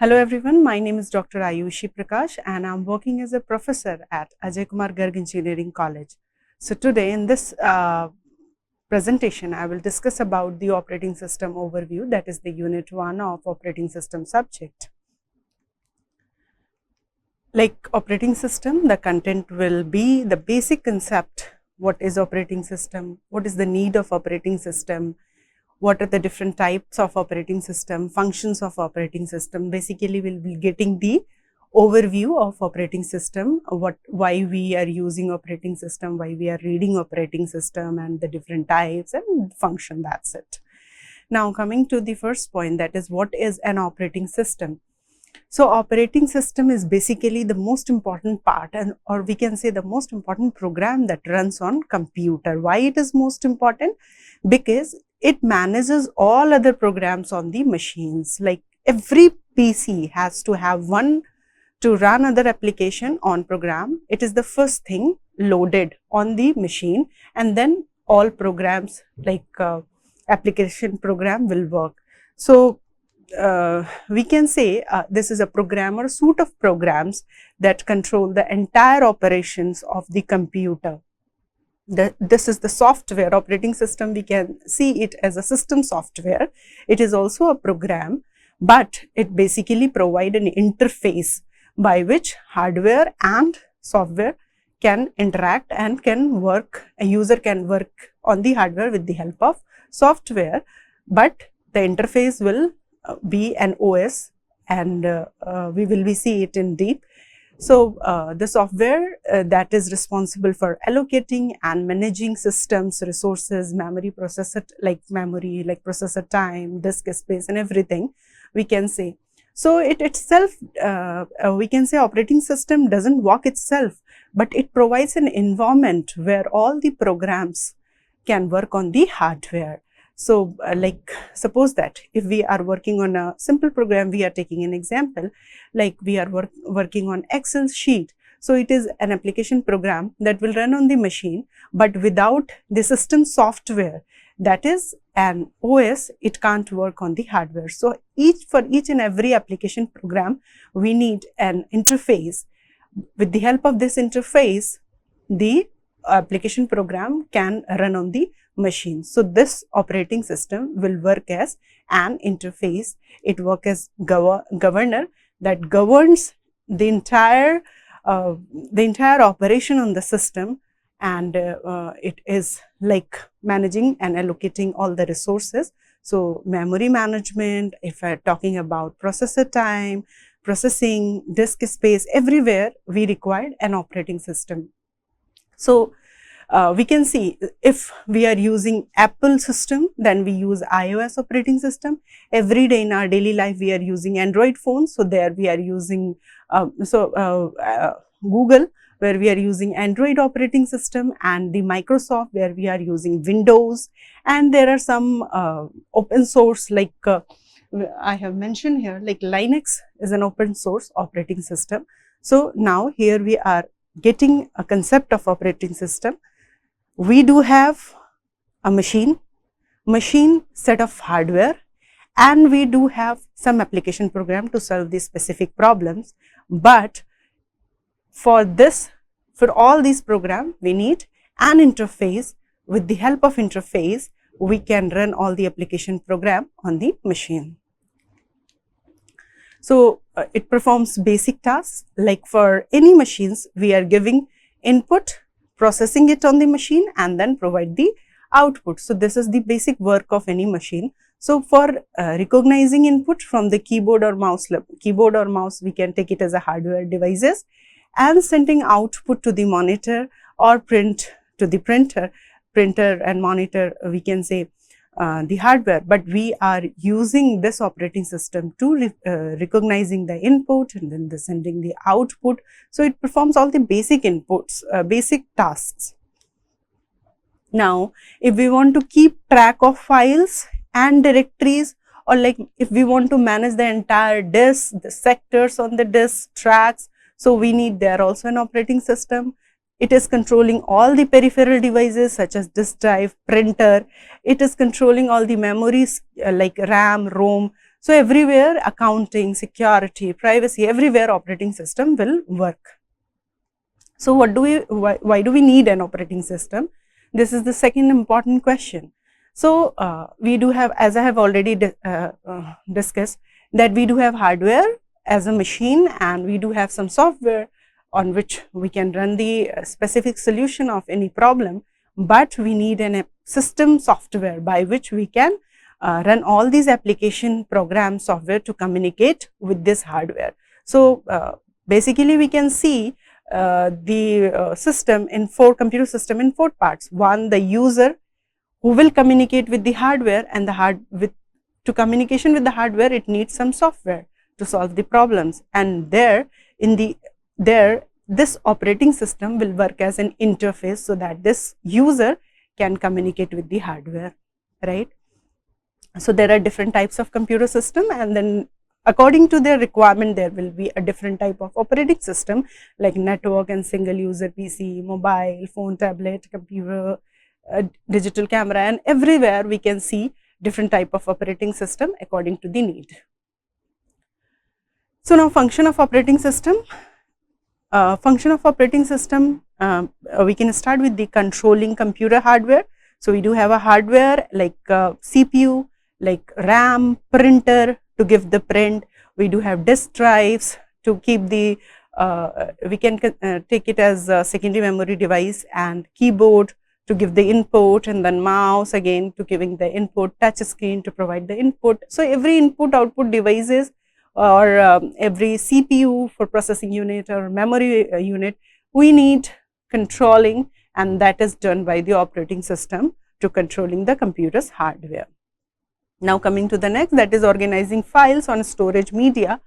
Hello everyone, my name is Dr. Ayushi Prakash and I'm working as a professor at Akgec Engineering College. So today in this presentation, I will discuss about the operating system overview, that is the unit 1 of operating system subject. Like operating system, the content will be the basic concept, what is operating system, what is the need of operating system, what are the different types of operating system, functions of operating system. Basically, we'll be getting the overview of operating system, why we are using operating system, why we are reading operating system and the different types and function, that's it. Now coming to the first point, that is what is an operating system. So operating system is basically the most important part, and or we can say the most important program that runs on computer. Why it is most important? Because it manages all other programs on the machines. Like every PC has to have one to run other application on program. It is the first thing loaded on the machine, and then all programs like application program will work. So we can say this is a program or suite of programs that control the entire operations of the computer. This is the software. Operating system, we can see it as a system software. It is also a program, but it basically provides an interface by which hardware and software can interact and can work. A user can work on the hardware with the help of software, but the interface will be an OS, and we will see it in deep. So the software that is responsible for allocating and managing systems, resources, memory, processor, like processor time, disk space and everything, we can say. So it itself, we can say operating system doesn't work itself, but it provides an environment where all the programs can work on the hardware. So like suppose that if we are working on a simple program, we are taking an example, like we are working on Excel sheet. So it is an application program that will run on the machine, but without the system software, that is an OS, it can't work on the hardware. So for each and every application program, we need an interface. With the help of this interface, the application program can run on the machine. So this operating system will work as an interface. It works as governor that governs the entire operation on the system, and it is like managing and allocating all the resources. So memory management, if I'm talking about processor time, processing, disk space, everywhere we require an operating system. So we can see if we are using Apple system, then we use iOS operating system. Every day in our daily life, we are using Android phones. So there we are using Google, where we are using Android operating system, and the Microsoft, where we are using Windows. And there are some open source, like I have mentioned here, like Linux is an open source operating system. So now here we are getting a concept of operating system. We do have a machine set of hardware, and we do have some application program to solve these specific problems. But for all these programs, we need an interface. With the help of interface, we can run all the application program on the machine. So it performs basic tasks. Like for any machines, we are giving input, processing it on the machine, and then provide the output. So this is the basic work of any machine. So for recognizing input from the keyboard or mouse, we can take it as a hardware devices, and sending output to the monitor or print to the printer and monitor, we can say the hardware. But we are using this operating system to recognizing the input and then sending the output. So it performs all the basic inputs, basic tasks. Now, if we want to keep track of files and directories, or like if we want to manage the entire disk, the sectors on the disk, tracks, so we need there also an operating system. It is controlling all the peripheral devices such as disk drive, printer. It is controlling all the memories like RAM, ROM. So everywhere, accounting, security, privacy, everywhere operating system will work. So why do we need an operating system? This is the second important question. So we do have, as I have already discussed, that we do have hardware as a machine, and we do have some software on which we can run the specific solution of any problem, but we need a system software by which we can run all these application program software to communicate with this hardware. So basically we can see the system in computer system in 4 parts. One, the user who will communicate with the hardware, and to communication with the hardware, it needs some software to solve the problems, and this operating system will work as an interface so that this user can communicate with the hardware, right? So there are different types of computer system, and then according to their requirement, there will be a different type of operating system, like network and single user PC, mobile phone, tablet, computer, digital camera, and everywhere we can see different type of operating system according to the need. So now function of operating system. We can start with the controlling computer hardware. So we do have a hardware like CPU, like RAM, printer to give the print. We do have disk drives to keep the, we can take it as a secondary memory device, and keyboard to give the input, and then mouse again to giving the input, touch screen to provide the input. So every input output devices, or every CPU for processing unit or memory unit, we need controlling, and that is done by the operating system to controlling the computer's hardware. Now coming to the next, that is organizing files on storage media.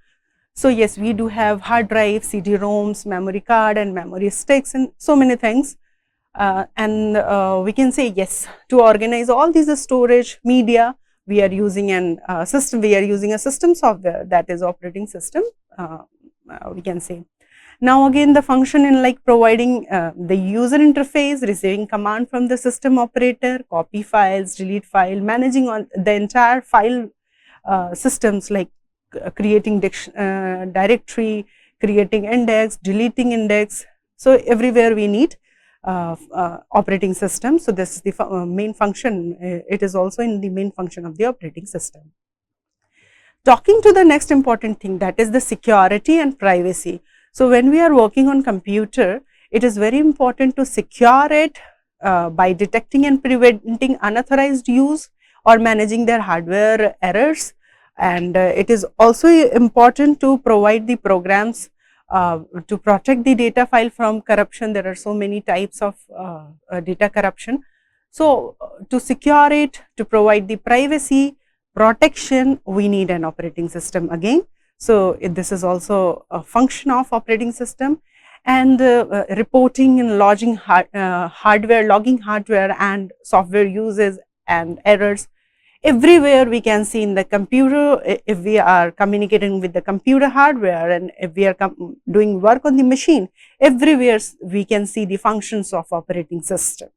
So yes, we do have hard drive, CD-ROMs, memory card, and memory sticks, and so many things. We can say yes, to organize all these storage media, we are using a system software, that is operating system, we can say. Now again, the function in like providing the user interface, receiving command from the system operator, copy files, delete file, managing on the entire file systems, like creating directory, creating index, deleting index. So everywhere we need operating system. So this is the main function. It is also in the main function of the operating system. Talking to the next important thing, that is the security and privacy. So when we are working on computer, it is very important to secure it by detecting and preventing unauthorized use or managing their hardware errors. And it is also important to provide the programs to protect the data file from corruption. There are so many types of data corruption. So to secure it, to provide the privacy protection, we need an operating system again. So this is also a function of operating system. And reporting and logging hardware and software uses and errors. Everywhere we can see in the computer, if we are communicating with the computer hardware, and if we are doing work on the machine, everywhere we can see the functions of operating system.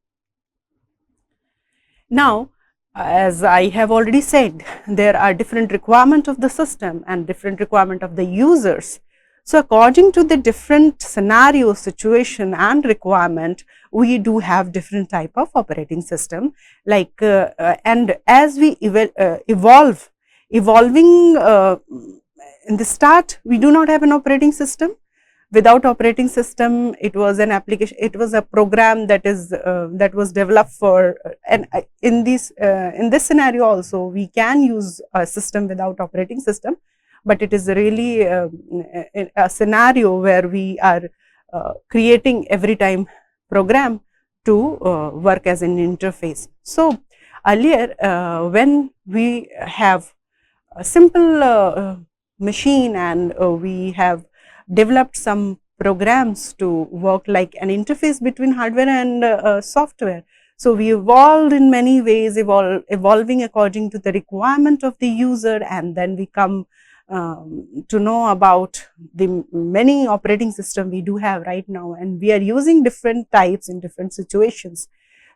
Now, as I have already said, there are different requirements of the system and different requirement of the users. So according to the different scenario, situation and requirement, we do have different type of operating system, like and as we evolving in the start, we do not have an operating system. Without operating system, it was an application, it was a program that was developed for, and in this scenario also we can use a system without operating system, but it is really a scenario where we are creating every time program to work as an interface. So earlier, when we have a simple machine, and we have developed some programs to work like an interface between hardware and software. So we evolved in many ways, evolving according to the requirement of the user, and then we come to know about the many operating system we do have right now, and we are using different types in different situations.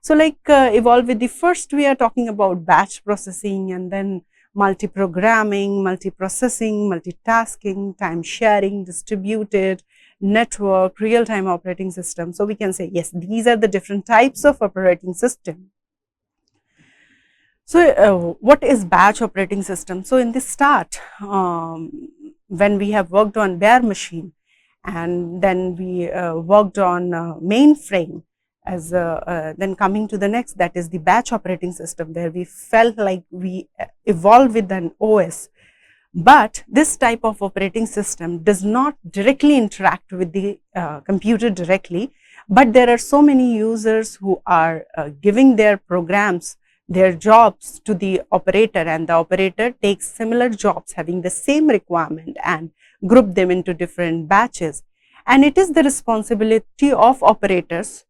So like evolve with the first, we are talking about batch processing, and then multiprogramming, multiprocessing, multitasking, time sharing, distributed, network, real-time operating system. So we can say, yes, these are the different types of operating system. So what is batch operating system? So in the start, when we have worked on bare machine, and then we worked on mainframe, as then coming to the next, that is the batch operating system, where we felt like we evolved with an OS. But this type of operating system does not directly interact with the computer directly, but there are so many users who are giving their programs, their jobs to the operator, and the operator takes similar jobs having the same requirement and group them into different batches. And it is the responsibility of operators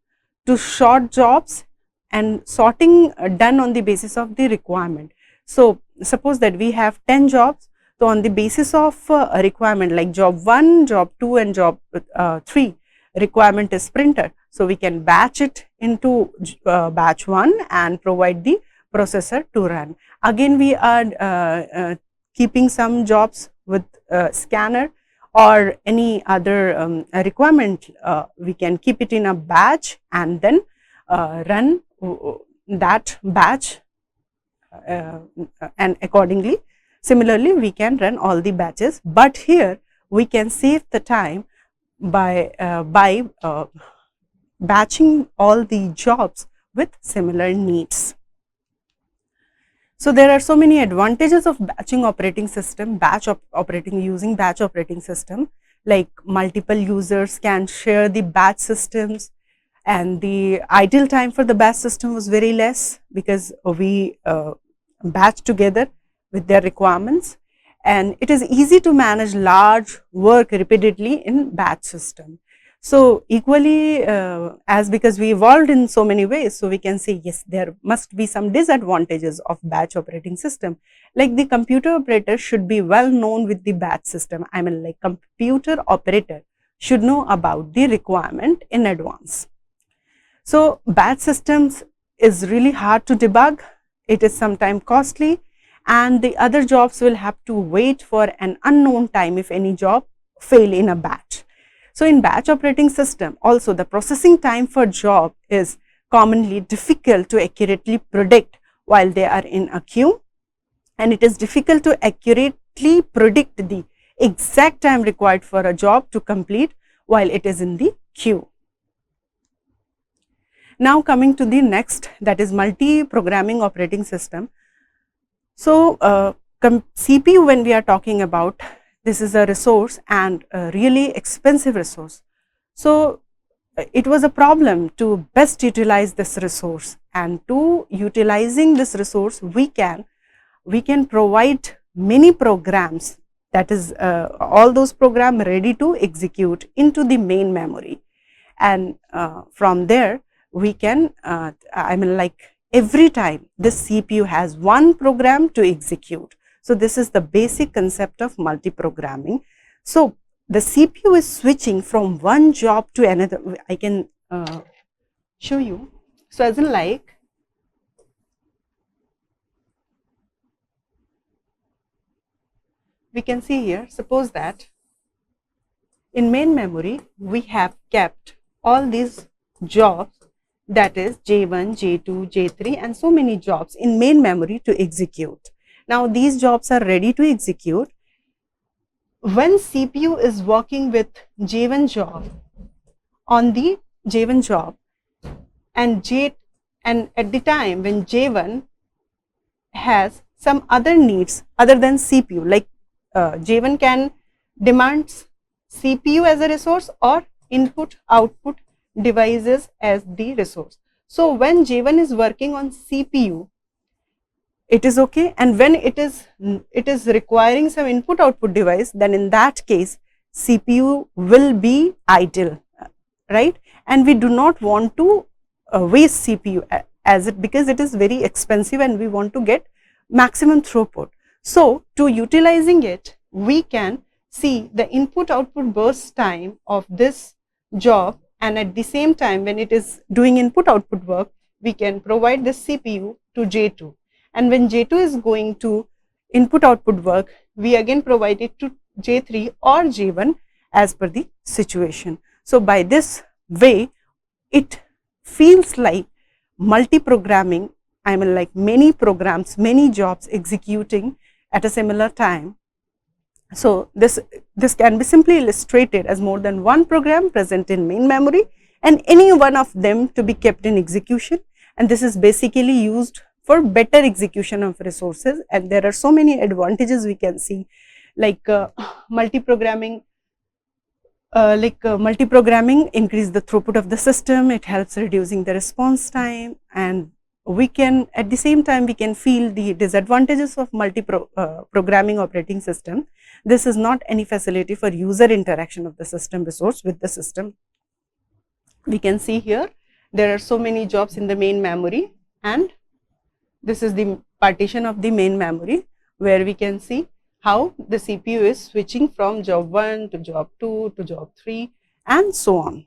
to sort jobs, and sorting done on the basis of the requirement. So suppose that we have 10 jobs. So on the basis of a requirement like job 1, job 2 and job 3, requirement is printer. So we can batch it into batch 1 and provide the processor to run. Again, we are keeping some jobs with scanner or any other requirement. We can keep it in a batch and then run that batch, and accordingly, similarly, we can run all the batches, but here we can save the time by batching all the jobs with similar needs. So there are so many advantages of batching operating system, using batch operating system, like multiple users can share the batch systems, and the idle time for the batch system was very less because we batch together with their requirements, and it is easy to manage large work repeatedly in batch system. So equally, as because we evolved in so many ways, so we can say, yes, there must be some disadvantages of batch operating system, like the computer operator should be well known with the batch system. I mean, like computer operator should know about the requirement in advance. So batch systems is really hard to debug, it is sometimes costly, and the other jobs will have to wait for an unknown time if any job fail in a batch. So in batch operating system, also the processing time for job is commonly difficult to accurately predict while they are in a queue, and it is difficult to accurately predict the exact time required for a job to complete while it is in the queue. Now coming to the next, that is multi-programming operating system. So CPU, when we are talking about, this is a resource and a really expensive resource. So it was a problem to best utilize this resource, and to utilizing this resource, we can provide many programs, that is all those programs ready to execute into the main memory, and from there we can I mean, like every time this CPU has one program to execute. So this is the basic concept of multiprogramming. So the CPU is switching from one job to another. I can show you. So as in, like, we can see here, suppose that in main memory we have kept all these jobs, that is J1, J2, J3 and so many jobs in main memory to execute. Now these jobs are ready to execute. When CPU is working with J1 job on the J1 job, and at the time when J1 has some other needs other than CPU, like J1 can demand CPU as a resource or input output devices as the resource. So when J1 is working on CPU, it is okay, and when it is requiring some input output device, then in that case CPU will be idle, right? And we do not want to waste CPU as it, because it is very expensive and we want to get maximum throughput. So to utilizing it, we can see the input output burst time of this job, and at the same time when it is doing input output work, we can provide this CPU to J2, and when J2 is going to input output work, we again provide it to J3 or J1 as per the situation. So by this way, it feels like multi-programming, I mean like many programs, many jobs executing at a similar time. So this can be simply illustrated as more than one program present in main memory and any one of them to be kept in execution, and this is basically used for better execution of resources. And there are so many advantages we can see, like multi-programming increase the throughput of the system, it helps reducing the response time, and we can at the same time we can feel the disadvantages of multi-programming operating system. This is not any facility for user interaction of the system resource with the system. We can see here there are so many jobs in the main memory, and this is the partition of the main memory where we can see how the CPU is switching from job 1 to job 2 to job 3 and so on.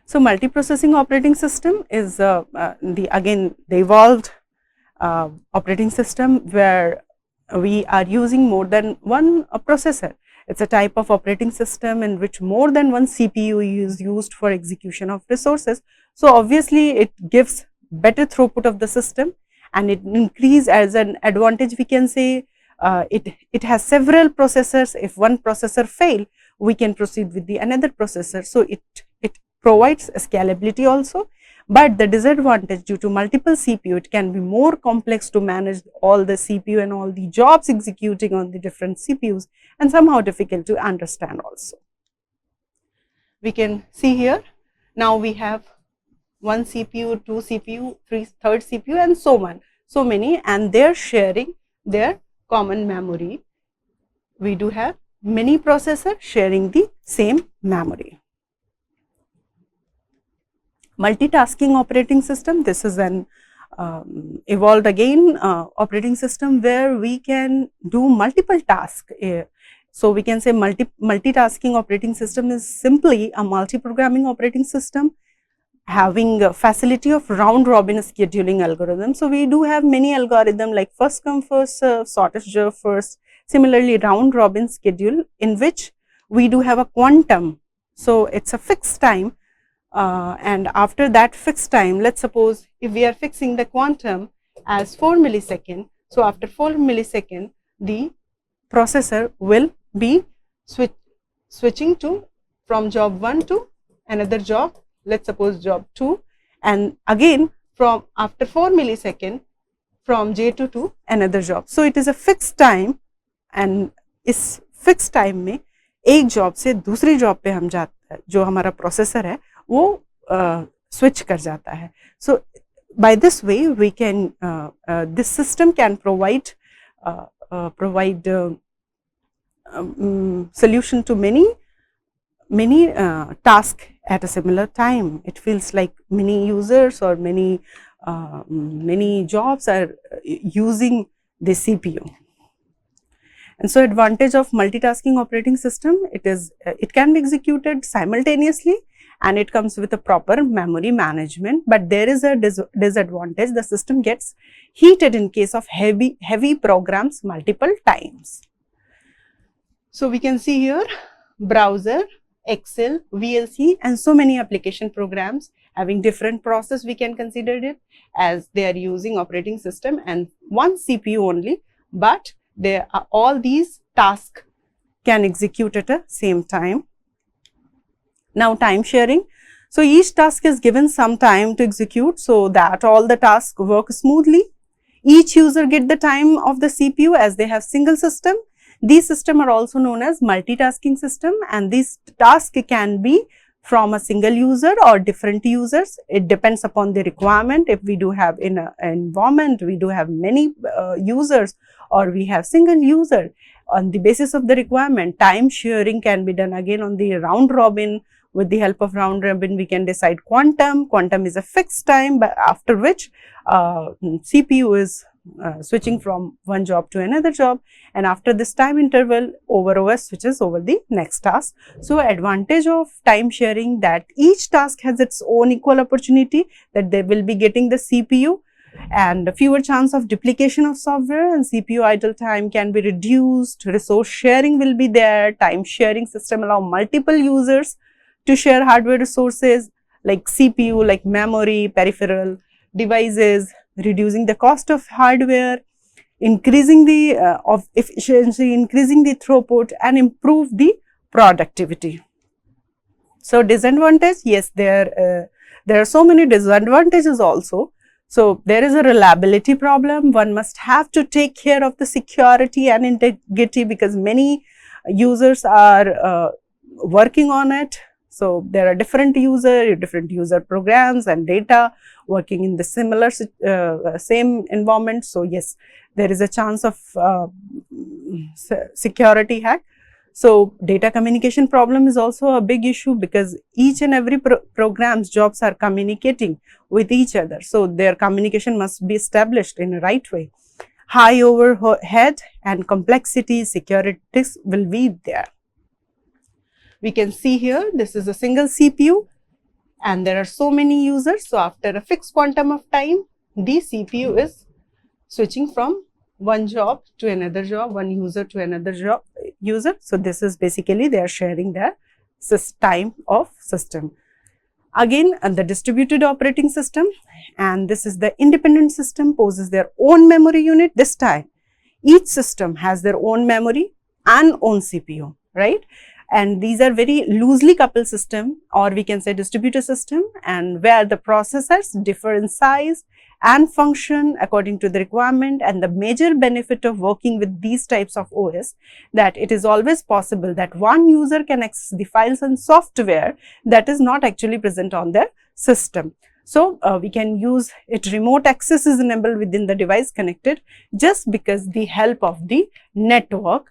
So multiprocessing operating system is the evolved operating system where we are using more than one processor. It's a type of operating system in which more than one CPU is used for execution of resources. So obviously it gives better throughput of the system, and it increase as an advantage we can say it has several processors. If one processor fail, we can proceed with the another processor. So it provides scalability also, but the disadvantage due to multiple CPU, it can be more complex to manage all the CPU and all the jobs executing on the different CPUs, and somehow difficult to understand also. We can see here now we have one CPU, two CPU, third CPU and so on, so many, and they are sharing their common memory. We do have many processors sharing the same memory. Multitasking operating system, this is an evolved again operating system where we can do multiple tasks. So we can say multitasking operating system is simply a multi-programming operating system having a facility of round robin scheduling algorithm. So we do have many algorithms like first come first serve, shortest job first, similarly round robin schedule in which we do have a quantum. So it's a fixed time, and after that fixed time, let's suppose if we are fixing the quantum as 4 milliseconds, so after 4 milliseconds the processor will be switching to from job 1 to another job, let's suppose job 2, and again from after 4 milliseconds from J2 to another job. So it is a fixed time, and इस fixed time में एक job से दूसरी job पे हम जाते हैं, जो हमारा processor है वो switch कर जाता है. So by this way we can this system can provide solution to many tasks at a similar time. It feels like many users or many jobs are using the CPU. And so advantage of multitasking operating system, it can be executed simultaneously and it comes with a proper memory management, but there is a disadvantage. The system gets heated in case of heavy programs multiple times. So we can see here browser, Excel, VLC and so many application programs having different process. We can consider it as they are using operating system and one CPU only, but there are all these tasks can execute at the same time. Now time sharing. So each task is given some time to execute so that all the tasks work smoothly. Each user get the time of the CPU as they have single system. These systems are also known as multitasking system, and these tasks can be from a single user or different users. It depends upon the requirement. If we do have in an environment, we do have many users or we have single user. On the basis of the requirement, time sharing can be done again on the round robin. With the help of round robin, we can decide quantum. Quantum is a fixed time, but after which CPU is switching from one job to another job, and after this time interval OS switches over the next task. So advantage of time sharing, that each task has its own equal opportunity, that they will be getting the CPU and fewer chance of duplication of software, and CPU idle time can be reduced, resource sharing will be there, time sharing system allow multiple users to share hardware resources like CPU, like memory, peripheral devices, reducing the cost of hardware, increasing the of efficiency, increasing the throughput, and improve the productivity. So disadvantage, yes, there are so many disadvantages also. So there is a reliability problem. One must have to take care of the security and integrity because many users are working on it. So there are different user programs and data working in the similar same environment. So yes, there is a chance of security hack. So data communication problem is also a big issue because each and every program's jobs are communicating with each other. So their communication must be established in a right way. High overhead and complexity, securities will be there. We can see here, this is a single CPU and there are so many users. So after a fixed quantum of time, the CPU is switching from one job to another job, one user to another user. So this is basically they are sharing their time of system. Again, the distributed operating system, and this is the independent system poses their own memory unit. This time, each system has their own memory and own CPU, right? And these are very loosely coupled system, or we can say distributed system, and where the processors differ in size and function according to the requirement. And the major benefit of working with these types of OS that it is always possible that one user can access the files and software that is not actually present on their system. So we can use it, remote access is enabled within the device connected just because the help of the network.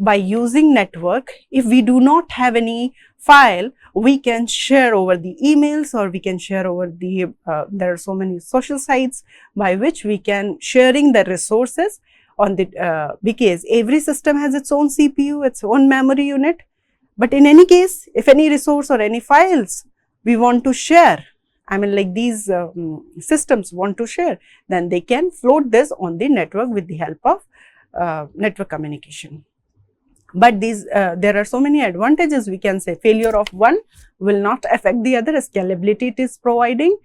By using network, if we do not have any file, we can share over the emails, or we can share over the, there are so many social sites by which we can sharing the resources on the, because every system has its own CPU, its own memory unit. But in any case, if any resource or any files we want to share, I mean like these systems want to share, then they can float this on the network with the help of network communication. But these, there are so many advantages. We can say failure of one will not affect the other. Scalability it is providing.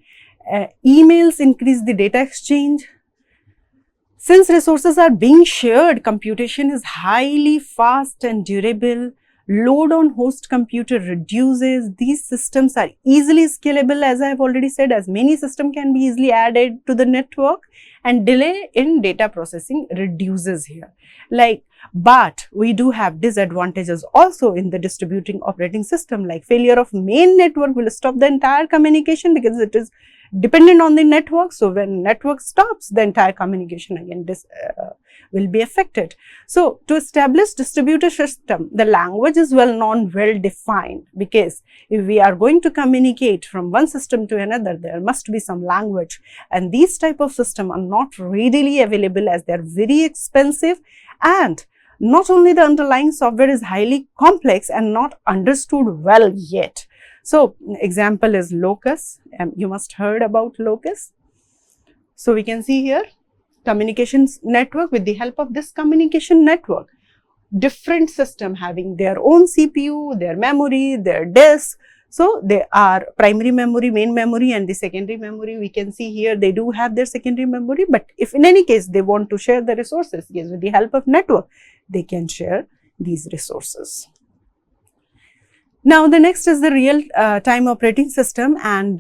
Emails increase the data exchange. Since resources are being shared, computation is highly fast and durable. Load on host computer reduces. These systems are easily scalable, as I have already said, as many systems can be easily added to the network, and delay in data processing reduces here. But we do have disadvantages also in the distributing operating system, like failure of main network will stop the entire communication because it is dependent on the network. So when network stops, the entire communication again will be affected. So to establish distributed system, the language is well known, well defined, because if we are going to communicate from one system to another, there must be some language, and these type of system are not readily available as they are very expensive, and not only the underlying software is highly complex and not understood well yet. So example is Locus, you must heard about Locus. So we can see here communications network. With the help of this communication network, different system having their own CPU, their memory, their disk. So they are primary memory, main memory, and the secondary memory. We can see here they do have their secondary memory, but if in any case they want to share the resources, yes, with the help of network, they can share these resources. Now the next is the real time operating system, and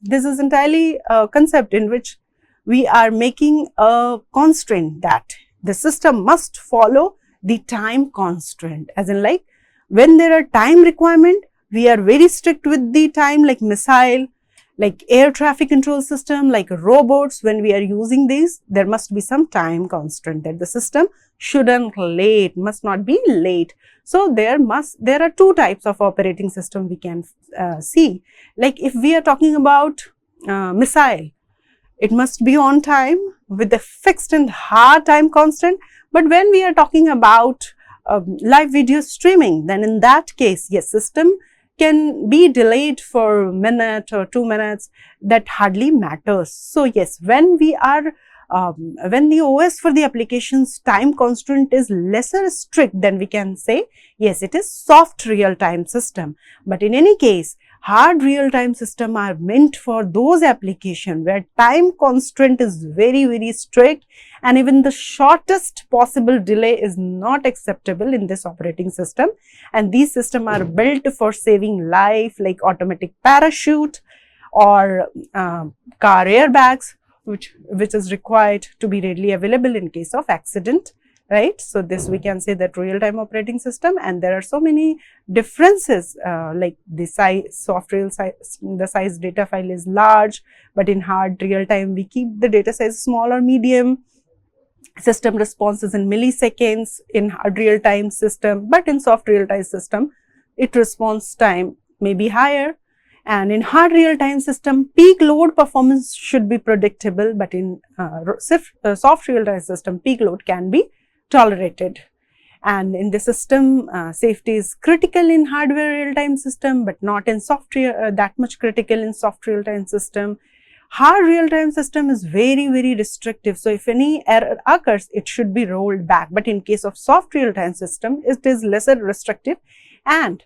this is entirely a concept in which we are making a constraint that the system must follow the time constraint, as in like when there are time requirement, we are very strict with the time, like missile, like air traffic control system, like robots. When we are using these, there must be some time constraint that the system shouldn't late, must not be late. So there are two types of operating system we can see. Like if we are talking about missile, it must be on time with a fixed and hard time constant. But when we are talking about live video streaming, then in that case, yes, system can be delayed for a minute or 2 minutes, that hardly matters. So yes, when we are when the OS for the application's time constraint is lesser strict, then we can say yes, it is soft real-time system. But in any case, hard real-time system are meant for those applications where time constraint is very strict, and even the shortest possible delay is not acceptable in this operating system. And these systems are built for saving life, like automatic parachute or car airbags, which is required to be readily available in case of accident, right? So this we can say that real-time operating system. And there are so many differences, like the size, soft real size, the size data file is large, but in hard real-time we keep the data size small or medium. System responses in milliseconds in hard real-time system, but in soft real-time system it response time may be higher. And in hard real-time system, peak load performance should be predictable, but in soft real-time system, peak load can be tolerated. And in the system, safety is critical in hardware real-time system, but not in software that much critical in soft real-time system. Hard real-time system is very restrictive. So if any error occurs, it should be rolled back. But in case of soft real-time system, it is lesser restrictive. And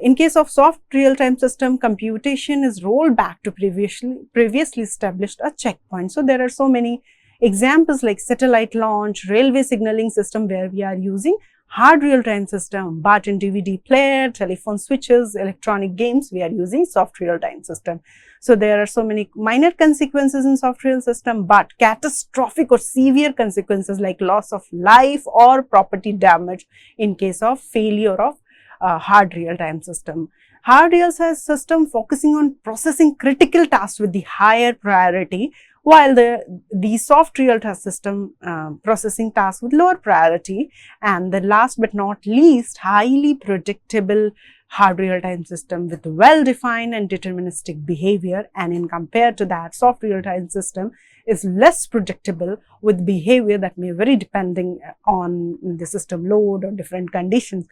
in case of soft real-time system, computation is rolled back to previously established a checkpoint. So there are so many examples like satellite launch, railway signaling system where we are using hard real-time system, but in DVD player, telephone switches, electronic games, we are using soft real-time system. So there are so many minor consequences in soft real system, but catastrophic or severe consequences like loss of life or property damage in case of failure of hard real-time system. Hard real-time system focusing on processing critical tasks with the higher priority, while the soft real-time system processing tasks with lower priority. And the last but not least, highly predictable hard real-time system with well-defined and deterministic behavior. And in compared to that, soft real-time system is less predictable with behavior that may vary depending on the system load or different conditions.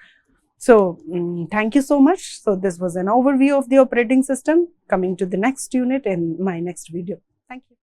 So, thank you so much. So, this was an overview of the operating system. Coming to the next unit in my next video. Thank you.